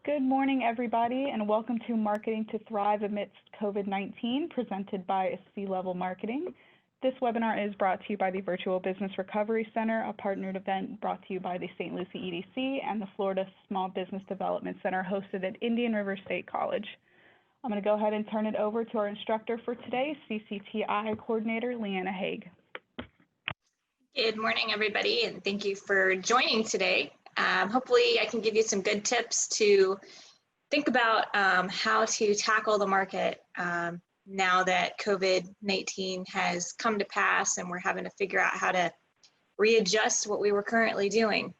Good morning, everybody, and welcome to Marketing to Thrive Amidst COVID-19, presented by C-Level Marketing. This webinar is brought to you by the Virtual Business Recovery Center, a partnered event brought to you by the St. Lucie EDC and the Florida Small Business Development Center, hosted at Indian River State College. I'm going to go ahead and turn it over to our instructor for today, CCTI Coordinator Leanna Haig. Good morning, everybody, and thank you for joining today. Hopefully I can give you some good tips to think about how to tackle the market now that COVID-19 has come to pass and we're having to figure out how to readjust what we were currently doing.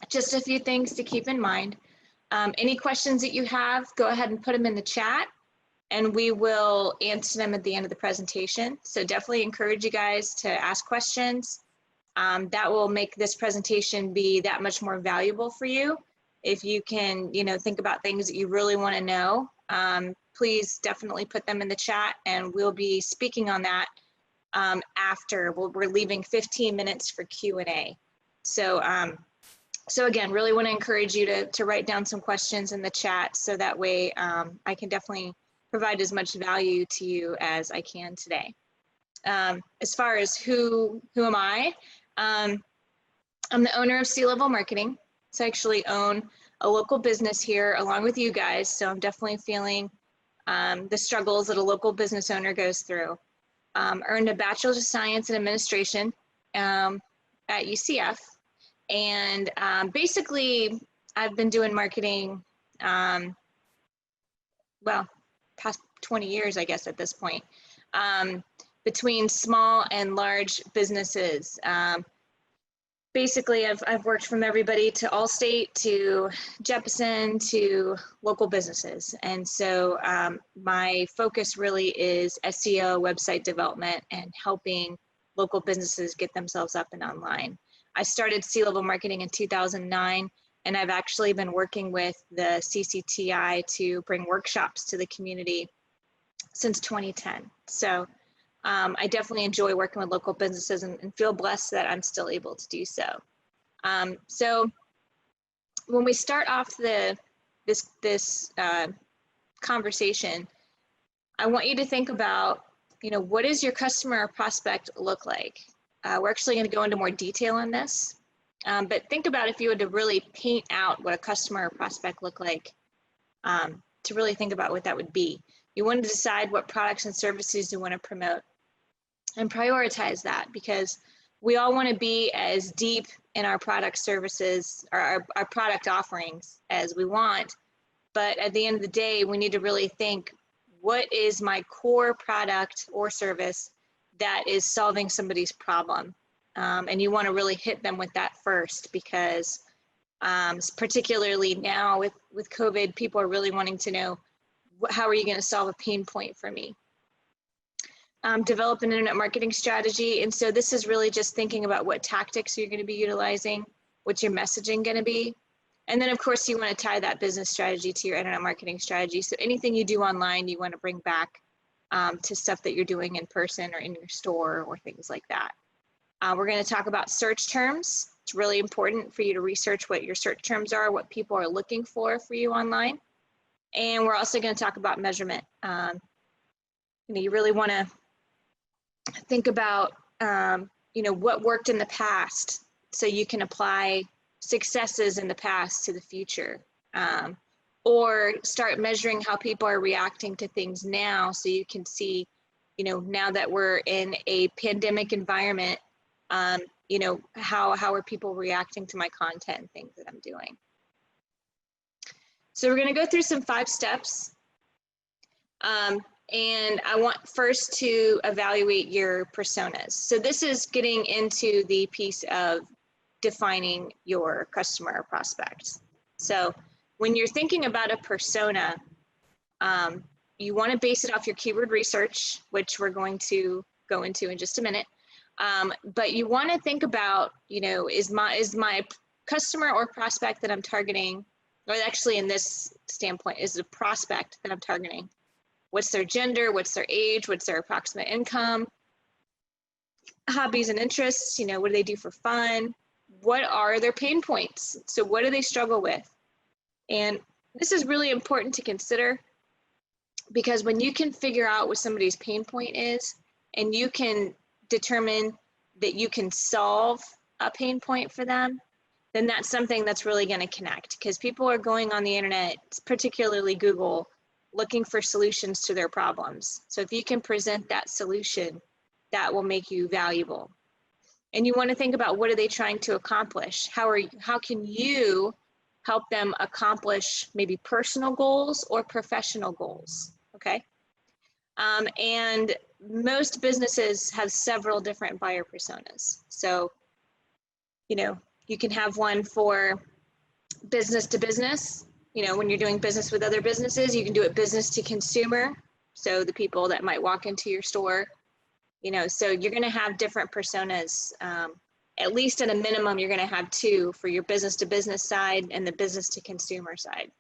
Just a few things to keep in mind. Any questions that you have, go ahead and put them in the chat and we will answer them at the end of the presentation. So definitely encourage you guys to ask questions. That will make this presentation be that much more valuable for you. If you can, think about things that you really want to know, please definitely put them in the chat and we'll be speaking on that after. We're leaving 15 minutes for Q&A. So again, really want to encourage you to write down some questions in the chat so that way I can definitely provide as much value to you as I can today. As far as who am I? I'm the owner of C-Level Marketing. So I actually own a local business here along with you guys. So I'm definitely feeling the struggles that a local business owner goes through. Earned a Bachelor's of Science in Administration at UCF. And basically, I've been doing marketing, past 20 years, I guess, at this point. Between small and large businesses. Basically, I've worked from everybody to Allstate, to Jeppesen, to local businesses. And so my focus really is SEO, website development, and helping local businesses get themselves up and online. I started C-Level Marketing in 2009, and I've actually been working with the CCTI to bring workshops to the community since 2010. So I definitely enjoy working with local businesses and feel blessed that I'm still able to do so. So when we start off this conversation, I want you to think about, what does your customer or prospect look like? We're actually going to go into more detail on this, but think about if you were to really paint out what a customer or prospect look like, to really think about what that would be. You want to decide what products and services you want to promote and prioritize that, because we all want to be as deep in our product services or our product offerings as we want. But at the end of the day, we need to really think, what is my core product or service that is solving somebody's problem? And you want to really hit them with that first, because particularly now with COVID, people are really wanting to know, how are you going to solve a pain point for me? Develop an internet marketing strategy. And so this is really just thinking about what tactics you're going to be utilizing, what's your messaging going to be. And then of course you want to tie that business strategy to your internet marketing strategy. So anything you do online, you want to bring back to stuff that you're doing in person or in your store or things like that. We're going to talk about search terms. It's really important for you to research what your search terms are, what people are looking for you online. And we're also going to talk about measurement. You really want to think about, what worked in the past so you can apply successes in the past to the future. Or start measuring how people are reacting to things now so you can see, now that we're in a pandemic environment, how are people reacting to my content and things that I'm doing. So we're going to go through some 5 steps. And I want first to evaluate your personas. So this is getting into the piece of defining your customer or prospect. So when you're thinking about a persona, you want to base it off your keyword research, which we're going to go into in just a minute. But you want to think about, is my customer or prospect that I'm targeting, or actually in this standpoint, is the prospect that I'm targeting? What's their gender? What's their age? What's their approximate income? Hobbies and interests, what do they do for fun? What are their pain points? So what do they struggle with? And this is really important to consider, because when you can figure out what somebody's pain point is, and you can determine that you can solve a pain point for them, then that's something that's really going to connect, because people are going on the internet, particularly Google, looking for solutions to their problems. So if you can present that solution, that will make you valuable. And you want to think about, what are they trying to accomplish? How can you help them accomplish maybe personal goals or professional goals? Okay. And most businesses have several different buyer personas. So, you can have one for business to business. When you're doing business with other businesses, you can do it business to consumer. So the people that might walk into your store, so you're going to have different personas. At least at a minimum, you're going to have two for your business to business side and the business to consumer side.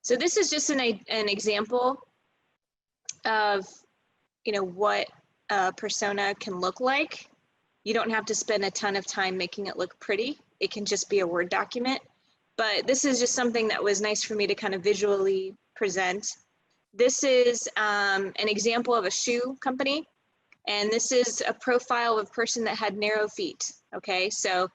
So this is just an example of, what a persona can look like. You don't have to spend a ton of time making it look pretty. It can just be a Word document. But this is just something that was nice for me to kind of visually present. This is an example of a shoe company. And this is a profile of a person that had narrow feet. Okay, so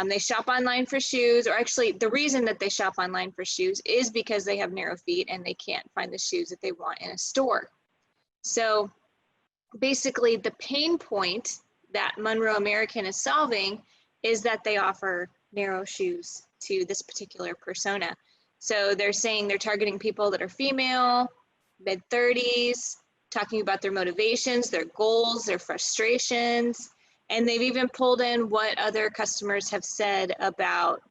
they shop online for shoes, or actually the reason that they shop online for shoes is because they have narrow feet and they can't find the shoes that they want in a store. So basically the pain point that Monroe American is solving is that they offer narrow shoes to this particular persona. So they're saying they're targeting people that are female, mid-30s, talking about their motivations, their goals, their frustrations, and they've even pulled in what other customers have said about,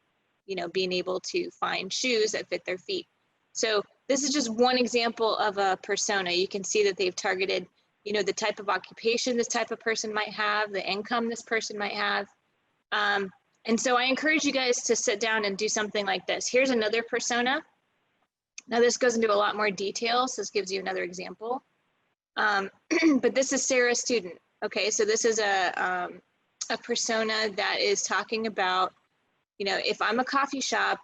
being able to find shoes that fit their feet. So this is just one example of a persona. You can see that they've targeted, the type of occupation this type of person might have, the income this person might have. And so I encourage you guys to sit down and do something like this. Here's another persona. Now this goes into a lot more detail, so this gives you another example. But this is Sarah's student. Okay, so this is a persona that is talking about, if I'm a coffee shop,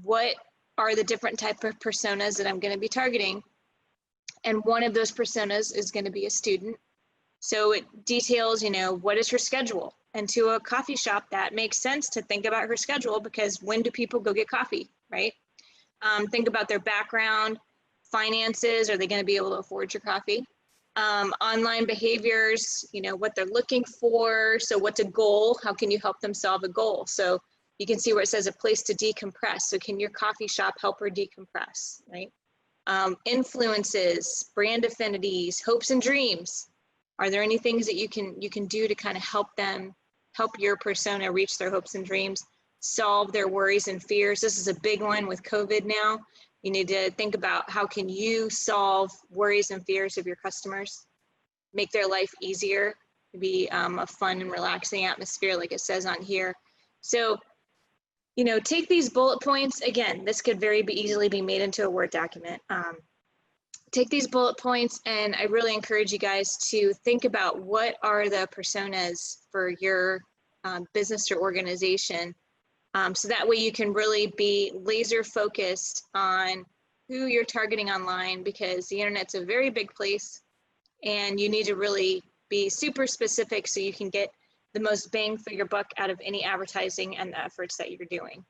what are the different type of personas that I'm going to be targeting? And one of those personas is going to be a student. So it details, what is her schedule? And to a coffee shop, that makes sense to think about her schedule, because when do people go get coffee, right? Think about their background, finances. Are they going to be able to afford your coffee? Online behaviors, what they're looking for. So what's a goal? How can you help them solve a goal? So you can see where it says a place to decompress. So can your coffee shop help her decompress, right? Influences, brand affinities, hopes and dreams. Are there any things that you can do to kind of help your persona reach their hopes and dreams, solve their worries and fears? This is a big one with COVID now. You need to think about, how can you solve worries and fears of your customers, make their life easier, be a fun and relaxing atmosphere, like it says on here. So, take these bullet points. Again, this could very easily be made into a Word document. Take these bullet points, and I really encourage you guys to think about, what are the personas for your business or organization. So that way you can really be laser focused on who you're targeting online, because the internet's a very big place and you need to really be super specific so you can get the most bang for your buck out of any advertising and the efforts that you're doing.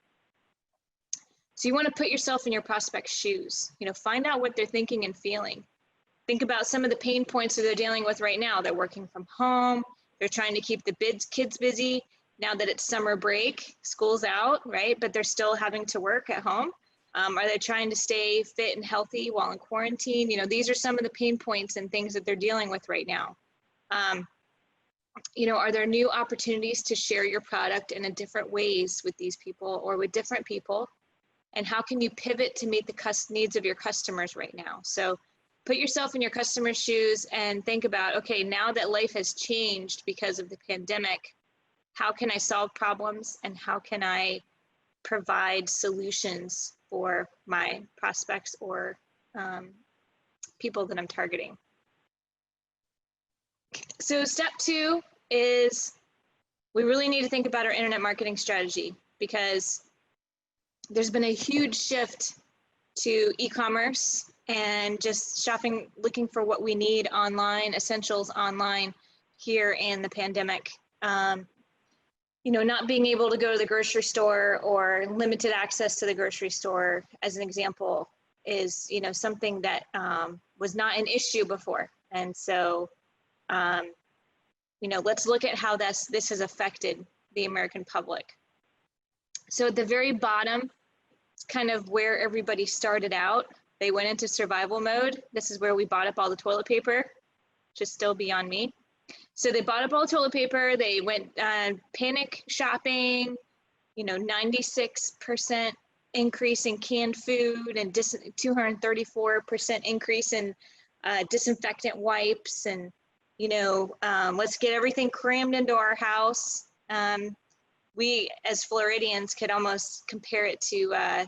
So you want to put yourself in your prospect's shoes, find out what they're thinking and feeling. Think about some of the pain points that they're dealing with right now. They're working from home. They're trying to keep the kids busy. Now that it's summer break, school's out, right? But they're still having to work at home. Are they trying to stay fit and healthy while in quarantine? These are some of the pain points and things that they're dealing with right now. Are there new opportunities to share your product in a different ways with these people or with different people? And how can you pivot to meet the needs of your customers right now? So put yourself in your customer's shoes and think about, okay, now that life has changed because of the pandemic, how can I solve problems and how can I provide solutions for my prospects or people that I'm targeting? So step 2 is we really need to think about our internet marketing strategy, because there's been a huge shift to e-commerce and just shopping, looking for what we need online, essentials online here in the pandemic. You know, not being able to go to the grocery store or limited access to the grocery store, as an example, is, you know, something that was not an issue before. And so, you know, let's look at how this has affected the American public. So at the very bottom, it's kind of where everybody started out. They went into survival mode. This is where we bought up all the toilet paper, which is still beyond me. So they bought up all the toilet paper. They went panic shopping, you know, 96% increase in canned food and 234% increase in disinfectant wipes. And, you know, let's get everything crammed into our house. We, as Floridians, could almost compare it to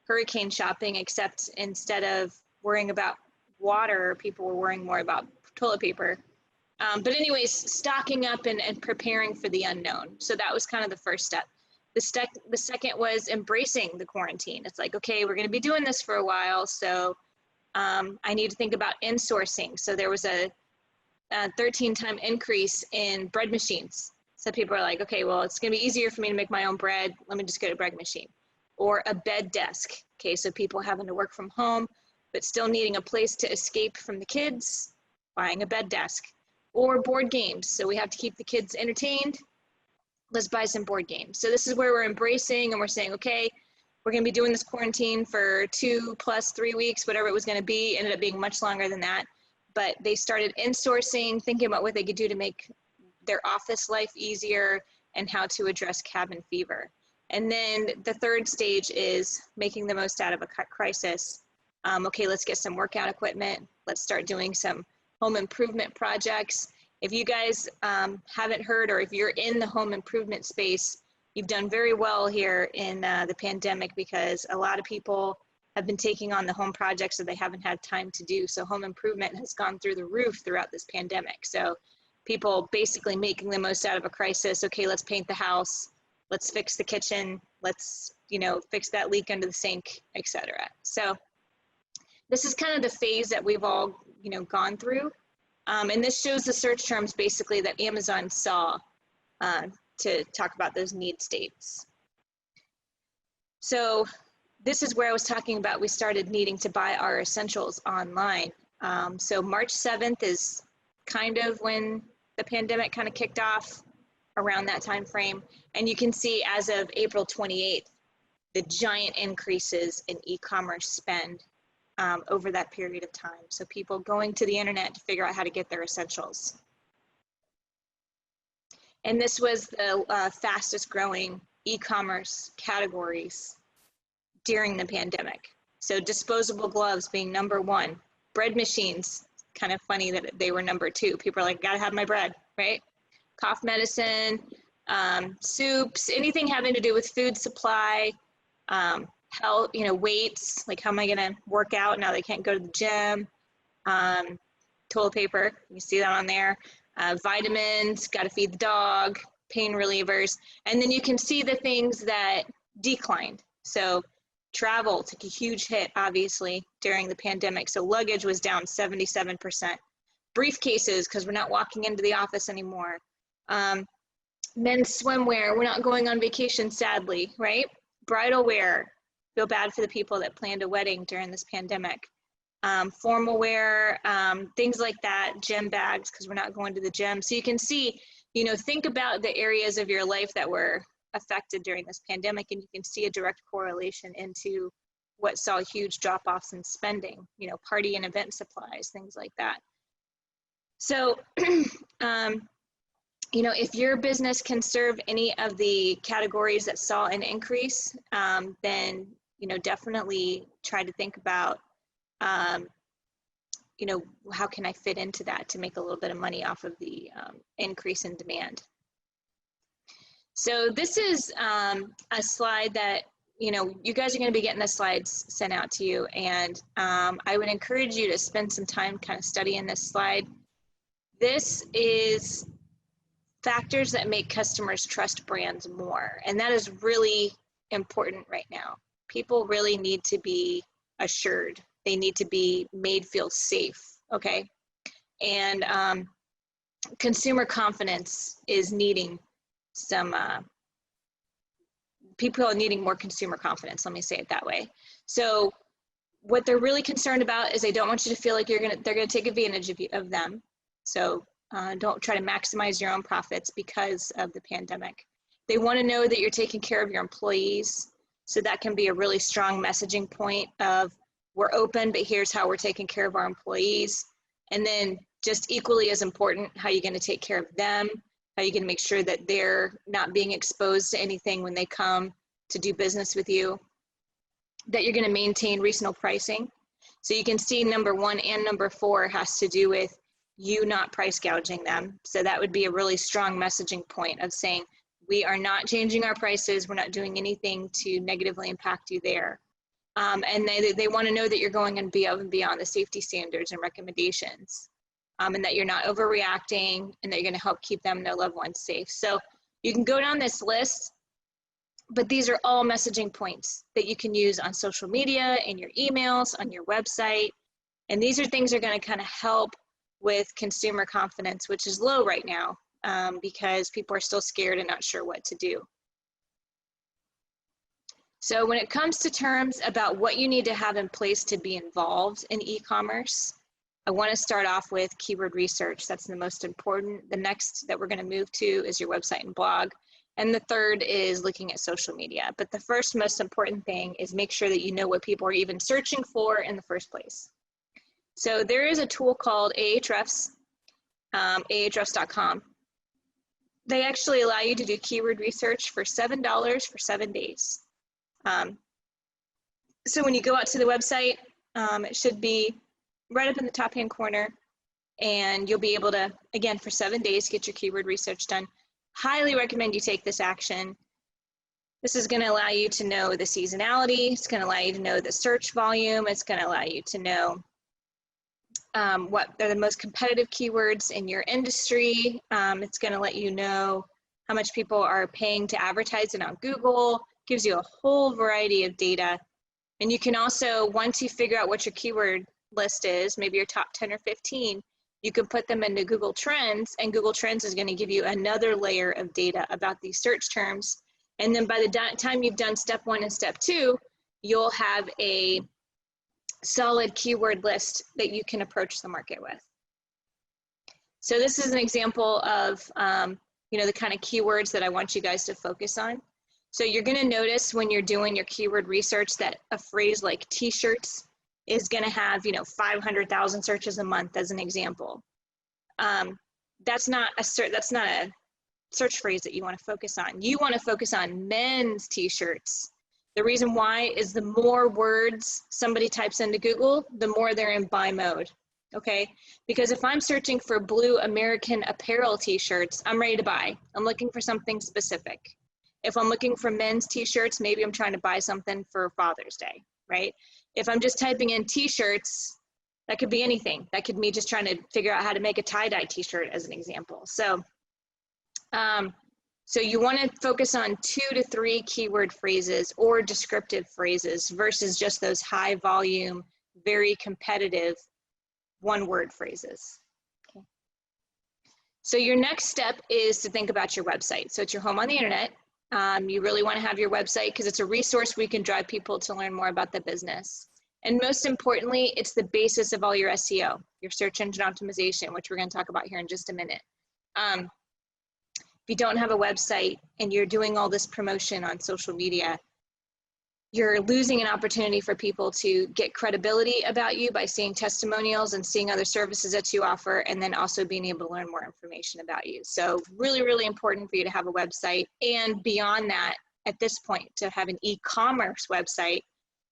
hurricane shopping, except instead of worrying about water, people were worrying more about toilet paper. But anyways, stocking up and preparing for the unknown. So that was kind of the first step. The second was embracing the quarantine. It's like, okay, we're going to be doing this for a while, so I need to think about insourcing. So there was a 13-time increase in bread machines. So people are like, okay, well, it's going to be easier for me to make my own bread. Let me just get a bread machine. Or a bed desk. Okay, so people having to work from home, but still needing a place to escape from the kids, buying a bed desk. Or board games. So we have to keep the kids entertained. Let's buy some board games. So this is where we're embracing and we're saying, okay, we're going to be doing this quarantine for 2 + 3 weeks, whatever it was going to be. Ended up being much longer than that. But they started insourcing, thinking about what they could do to make their office life easier and how to address cabin fever. And then the third stage is making the most out of a crisis. Okay, let's get some workout equipment. Let's start doing some home improvement projects. If you guys haven't heard, or if you're in the home improvement space, you've done very well here in the pandemic, because a lot of people have been taking on the home projects that they haven't had time to do. So home improvement has gone through the roof throughout this pandemic. So people basically making the most out of a crisis. Okay, let's paint the house. Let's fix the kitchen. Let's, you know, fix that leak under the sink, etc. So this is kind of the phase that we've all, you know, gone through. And this shows the search terms basically that Amazon saw to talk about those need states. So this is where I was talking about we started needing to buy our essentials online. So March 7th is kind of when the pandemic kind of kicked off, around that time frame. And you can see as of April 28th, the giant increases in e-commerce spend over that period of time. So people going to the internet to figure out how to get their essentials. And this was the fastest growing e-commerce categories during the pandemic. So disposable gloves being #1, bread machines, kind of funny that they were #2. People are like, gotta have my bread, right? Cough medicine, soups, anything having to do with food supply, health, you know, weights, like how am I gonna work out now they can't go to the gym, toilet paper, you see that on there, vitamins, gotta feed the dog, pain relievers, and then you can see the things that declined. So travel took a huge hit, obviously, during the pandemic. So luggage was down 77%. Briefcases, because we're not walking into the office anymore. Men's swimwear, we're not going on vacation, sadly, right? Bridal wear, feel bad for the people that planned a wedding during this pandemic. Formal wear, things like that, gym bags, because we're not going to the gym. So you can see, you know, think about the areas of your life that were affected during this pandemic, and you can see a direct correlation into what saw huge drop-offs in spending, you know, party and event supplies, things like that. So, you know, if your business can serve any of the categories that saw an increase, then, you know, definitely try to think about, you know, how can I fit into that to make a little bit of money off of the increase in demand. So this is a slide that, you know, you guys are going to be getting the slides sent out to you, and I would encourage you to spend some time kind of studying this slide. This is factors that make customers trust brands more, and that is really important right now. People really need to be assured. They need to be made feel safe, okay? And consumer confidence is needing some, people are needing more consumer confidence, let me say it that way. So what they're really concerned about is they don't want you to feel like they're gonna take advantage of them. So don't try to maximize your own profits because of the pandemic. They want to know that you're taking care of your employees. So that can be a really strong messaging point of, we're open, but here's how we're taking care of our employees. And then just equally as important, how you're going to take care of them, how you're going to make sure that they're not being exposed to anything when they come to do business with you, that you're going to maintain reasonable pricing. So you can see number 1 and number 4 has to do with you not price gouging them. So that would be a really strong messaging point of saying, we are not changing our prices. We're not doing anything to negatively impact you there. And they want to know that you're going above and beyond the safety standards and recommendations, and that you're not overreacting, and that you're going to help keep them and their loved ones safe. So you can go down this list, but these are all messaging points that you can use on social media, in your emails, on your website. And these are things that are going to kind of help with consumer confidence, which is low right now, because people are still scared and not sure what to do. So when it comes to terms about what you need to have in place to be involved in e-commerce, I want to start off with keyword research. That's the most important. The next that we're going to move to is your website and blog. And the third is looking at social media. But the first most important thing is make sure that you know what people are even searching for in the first place. So there is a tool called Ahrefs, ahrefs.com. They actually allow you to do keyword research for $7 for 7 days. So when you go out to the website, it should be right up in the top hand corner, and you'll be able to, again, for 7 days, get your keyword research done. Highly recommend you take this action. This is going to allow you to know the seasonality. It's going to allow you to know the search volume. It's going to allow you to know what are the most competitive keywords in your industry. It's going to let you know how much people are paying to advertise it on Google. Gives you a whole variety of data. And you can also, once you figure out what your keyword list is, maybe your top 10 or 15, you can put them into Google Trends, and Google Trends is going to give you another layer of data about these search terms. And then by the time you've done step 1 and step 2, you'll have a solid keyword list that you can approach the market with. So this is an example of the kind of keywords that I want you guys to focus on. So you're going to notice when you're doing your keyword research that a phrase like t-shirts is going to have 500,000 searches a month as an example. That's not a search phrase that you want to focus on. You want to focus on men's t-shirts. The reason why is the more words somebody types into Google, the more they're in buy mode. Okay, because if I'm searching for blue American Apparel t-shirts, I'm ready to buy. I'm looking for something specific. If I'm looking for men's t-shirts, maybe I'm trying to buy something for Father's Day, right? If I'm just typing in t-shirts, that could be anything. That could be just trying to figure out how to make a tie-dye t-shirt as an example. So, so you want to focus on 2 to 3 keyword phrases or descriptive phrases versus just those high volume, very competitive one-word phrases. Okay. So your next step is to think about your website. So it's your home on the internet. You really want to have your website because it's a resource where you can drive people to learn more about the business. And most importantly, it's the basis of all your SEO, your search engine optimization, which we're going to talk about here in just a minute. If you don't have a website and you're doing all this promotion on social media, you're losing an opportunity for people to get credibility about you by seeing testimonials and seeing other services that you offer, and then also being able to learn more information about you. So really, really important for you to have a website, and beyond that, at this point, to have an e-commerce website,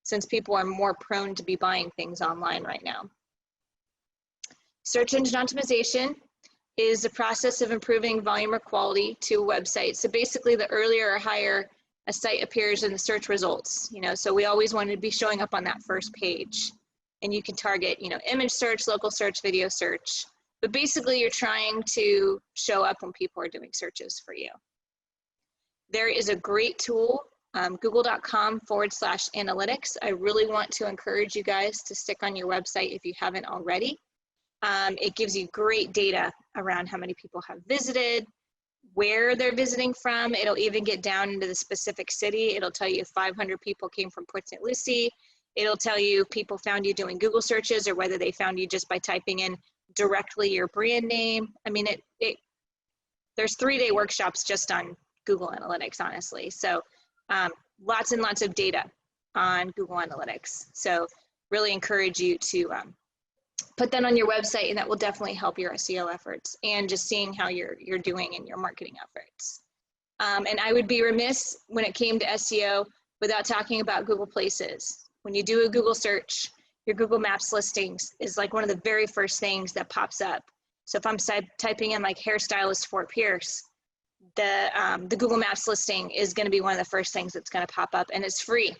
since people are more prone to be buying things online right now. Search engine optimization is the process of improving volume or quality to a website. So basically, the earlier or higher a site appears in the search results, so we always want to be showing up on that first page. And you can target, image search, local search, video search. But basically, you're trying to show up when people are doing searches for you. There is a great tool google.com/analytics. I really want to encourage you guys to stick on your website if you haven't already. It gives you great data around how many people have visited, where they're visiting from. It'll even get down into the specific city. It'll tell you if 500 people came from Port St. Lucie. It'll tell you if people found you doing Google searches or whether they found you just by typing in directly your brand name. I mean, there's 3-day workshops just on Google Analytics, honestly. So lots and lots of data on Google Analytics. So really encourage you to put that on your website, and that will definitely help your SEO efforts and just seeing how you're doing in your marketing efforts. And I would be remiss when it came to SEO without talking about Google Places. When you do a Google search, your Google Maps listings is like one of the very first things that pops up. So if I'm typing in like hairstylist Fort Pierce, the Google Maps listing is going to be one of the first things that's going to pop up, and it's free.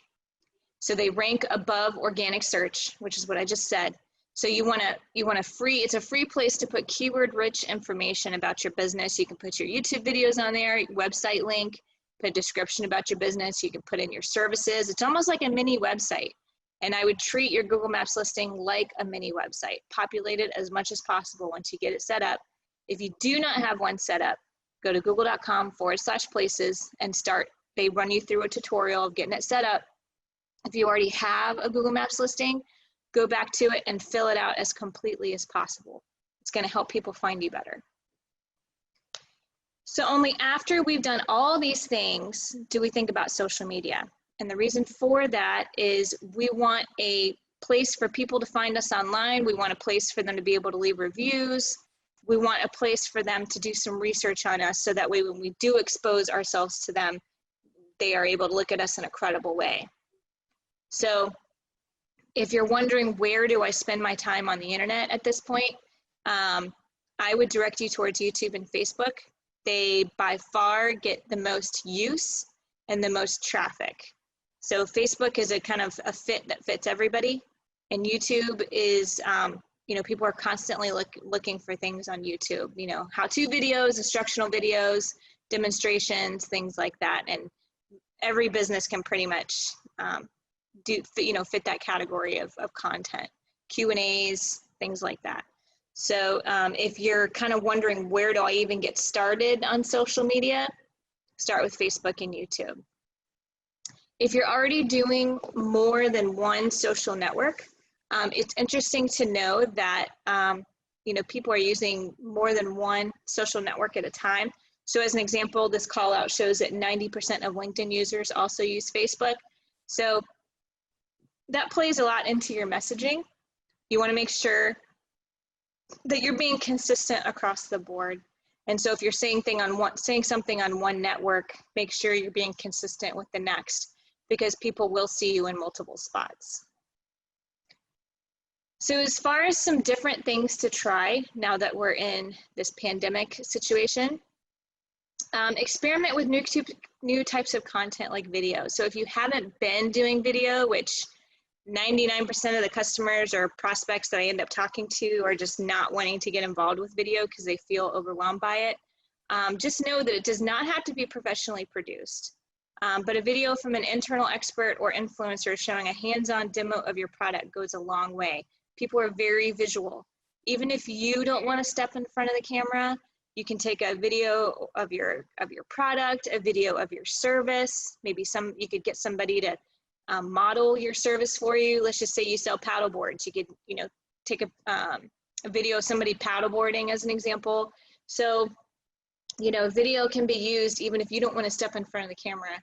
So they rank above organic search, which is what I just said. So it's a free place to put keyword-rich information about your business. You can put your YouTube videos on there, your website link, put a description about your business. You can put in your services. It's almost like a mini website. And I would treat your Google Maps listing like a mini website. Populate it as much as possible once you get it set up. If you do not have one set up, go to google.com/places and start. They run you through a tutorial of getting it set up. If you already have a Google Maps listing, go back to it and fill it out as completely as possible. It's going to help people find you better. So only after we've done all these things do we think about social media. And the reason for that is we want a place for people to find us online. We want a place for them to be able to leave reviews. We want a place for them to do some research on us, so that way when we do expose ourselves to them, they are able to look at us in a credible way. So if you're wondering, where do I spend my time on the internet at this point, I would direct you towards YouTube and Facebook. They by far get the most use and the most traffic. So Facebook is a kind of a fit that fits everybody, and YouTube is, people are constantly looking for things on YouTube, how-to videos, instructional videos, demonstrations, things like that. And every business can pretty much fit that category of content, Q&As, things like that. So if you're kind of wondering, where do I even get started on social media, start with Facebook and YouTube. If you're already doing more than one social network, it's interesting to know that people are using more than one social network at a time. So as an example, this call out shows that 90% of LinkedIn users also use Facebook. So that plays a lot into your messaging. You want to make sure that you're being consistent across the board. And so if you're saying something on one network, make sure you're being consistent with the next, because people will see you in multiple spots. So as far as some different things to try now that we're in this pandemic situation, experiment with new types of content like video. So if you haven't been doing video, which 99% of the customers or prospects that I end up talking to are just not wanting to get involved with video because they feel overwhelmed by it, just know that it does not have to be professionally produced. But a video from an internal expert or influencer showing a hands-on demo of your product goes a long way. People are very visual. Even if you don't want to step in front of the camera, you can take a video of your product, a video of your service. Maybe you could get somebody to model your service for you. Let's just say you sell paddle boards. You could take a video of somebody paddleboarding as an example. So video can be used even if you don't want to step in front of the camera.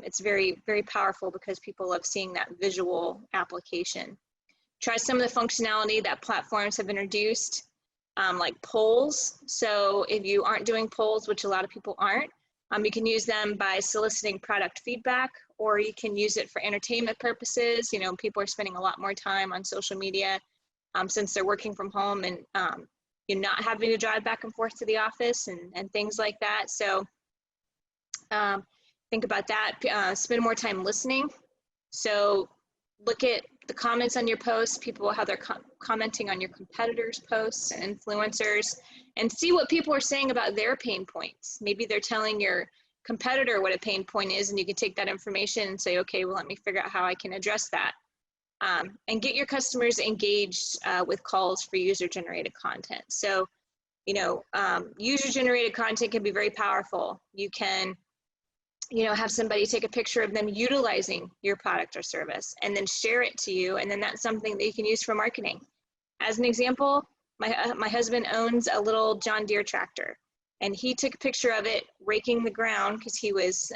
It's very, very powerful because people love seeing that visual application. Try some of the functionality that platforms have introduced, like polls. So if you aren't doing polls, which a lot of people aren't, you can use them by soliciting product feedback, or you can use it for entertainment purposes. People are spending a lot more time on social media since they're working from home, and you're not having to drive back and forth to the office and things like that. So think about that. Spend more time listening. So look at the comments on your posts, how they're commenting on your competitors' posts and influencers, and see what people are saying about their pain points. Maybe they're telling your competitor what a pain point is, and you can take that information and say, okay, well, let me figure out how I can address that. And get your customers engaged with calls for user-generated content. So, you know, user-generated content can be very powerful. You can, you know, have somebody take a picture of them utilizing your product or service and then share it to you, and then that's something that you can use for marketing. As an example, my husband owns a little John Deere tractor, and he took a picture of it raking the ground because he was,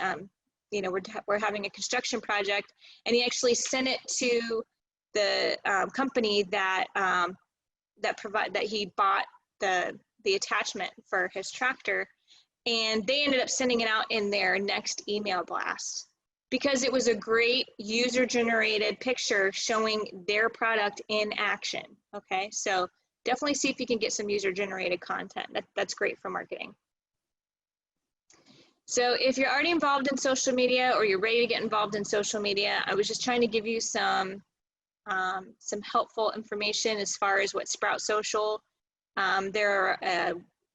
you know, we're having a construction project, and he actually sent it to the company that that he bought the attachment for his tractor, and they ended up sending it out in their next email blast because it was a great user-generated picture showing their product in action. Okay, so definitely see if you can get some user-generated content. That's great for marketing. So if you're already involved in social media or you're ready to get involved in social media, I was just trying to give you some helpful information as far as what Sprout Social. They're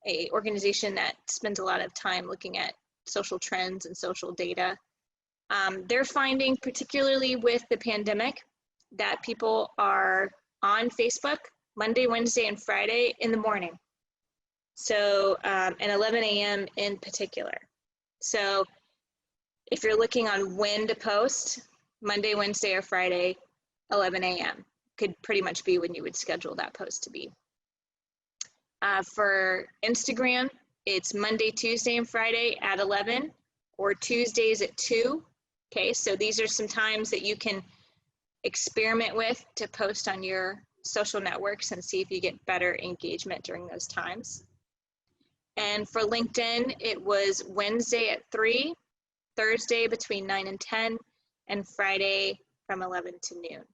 a organization that spends a lot of time looking at social trends and social data. They're finding, particularly with the pandemic, that people are on Facebook Monday, Wednesday, and Friday in the morning. So, and 11 a.m. in particular. So if you're looking on when to post, Monday, Wednesday, or Friday, 11 a.m. could pretty much be when you would schedule that post to be. For Instagram, it's Monday, Tuesday, and Friday at 11, or Tuesdays at 2. Okay, so these are some times that you can experiment with to post on your social networks and see if you get better engagement during those times. And for LinkedIn, it was Wednesday at 3, Thursday between 9 and 10, and Friday from 11 to noon.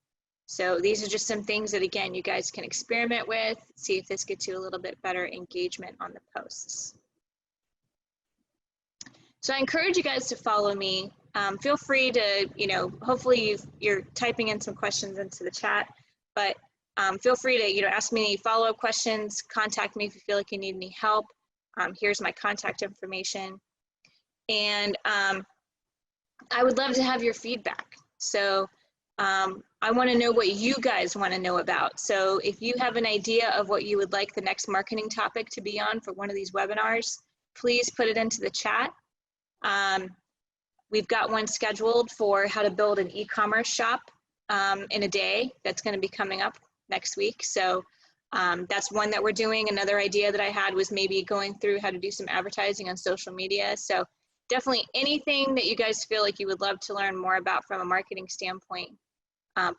So these are just some things that, again, you guys can experiment with, see if this gets you a little bit better engagement on the posts. So I encourage you guys to follow me. Feel free to, you know, hopefully you're typing in some questions into the chat, but feel free to, you know, ask me any follow-up questions, contact me if you feel like you need any help. Here's my contact information. And I would love to have your feedback. So I want to know what you guys want to know about. So if you have an idea of what you would like the next marketing topic to be on for one of these webinars, please put it into the chat. We've got one scheduled for how to build an e-commerce shop in a day. That's going to be coming up next week. So that's one that we're doing. Another idea that I had was maybe going through how to do some advertising on social media. So definitely anything that you guys feel like you would love to learn more about from a marketing standpoint,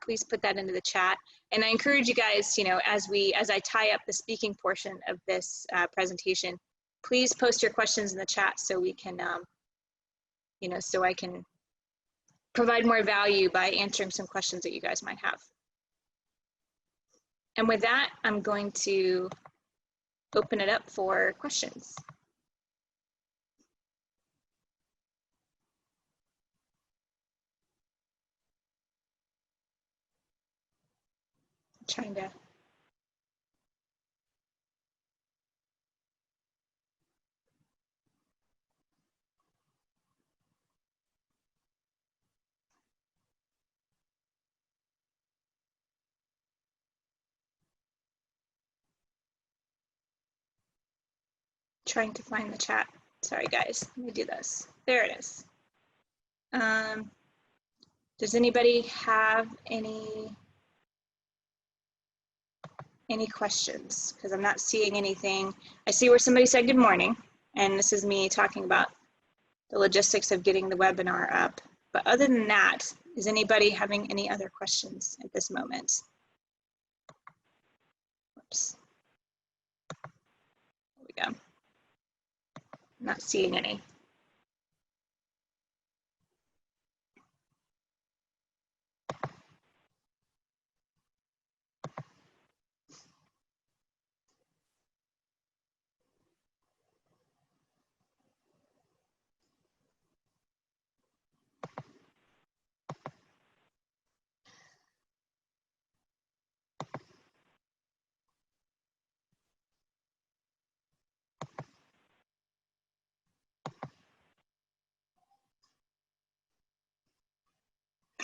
please put that into the chat. And I encourage you guys, you know, as I tie up the speaking portion of this presentation, please post your questions in the chat so we can, you know, so I can provide more value by answering some questions that you guys might have. And with that, I'm going to open it up for questions. I'm trying to find the chat. Sorry guys, let me do this. There it is. Does anybody have any questions? Because I'm not seeing anything. I see where somebody said good morning, and this is me talking about the logistics of getting the webinar up. But other than that, is anybody having any other questions at this moment? Whoops. There we go. Not seeing any.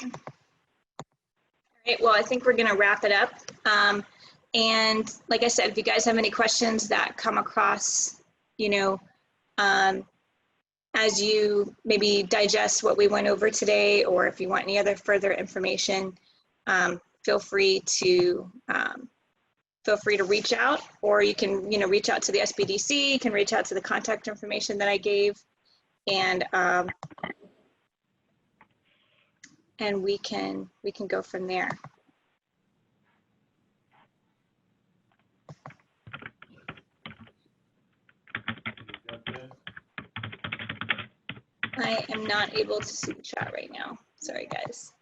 All right, well, I think we're going to wrap it up. And like I said, if you guys have any questions that come across, you know, as you maybe digest what we went over today, or if you want any other further information, feel free to reach out, or you can, you know, reach out to the SBDC. You can reach out to the contact information that I gave, and we can go from there. I am not able to see the chat right now. Sorry, guys.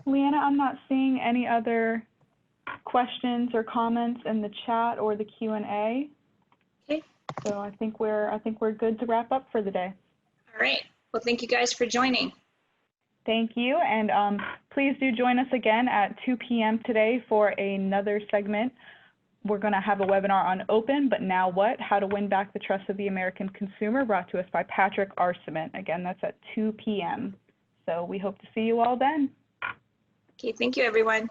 Leanna, I'm not seeing any other questions or comments in the chat or the Q&A. Okay. So I think we're good to wrap up for the day. All right. Well, thank you guys for joining. Thank you, and please do join us again at 2 p.m. today for another segment. We're going to have a webinar on Open, but now what? How to win back the trust of the American consumer, brought to us by Patrick Arcement. Again, that's at 2 p.m. So we hope to see you all then. Okay, thank you, everyone.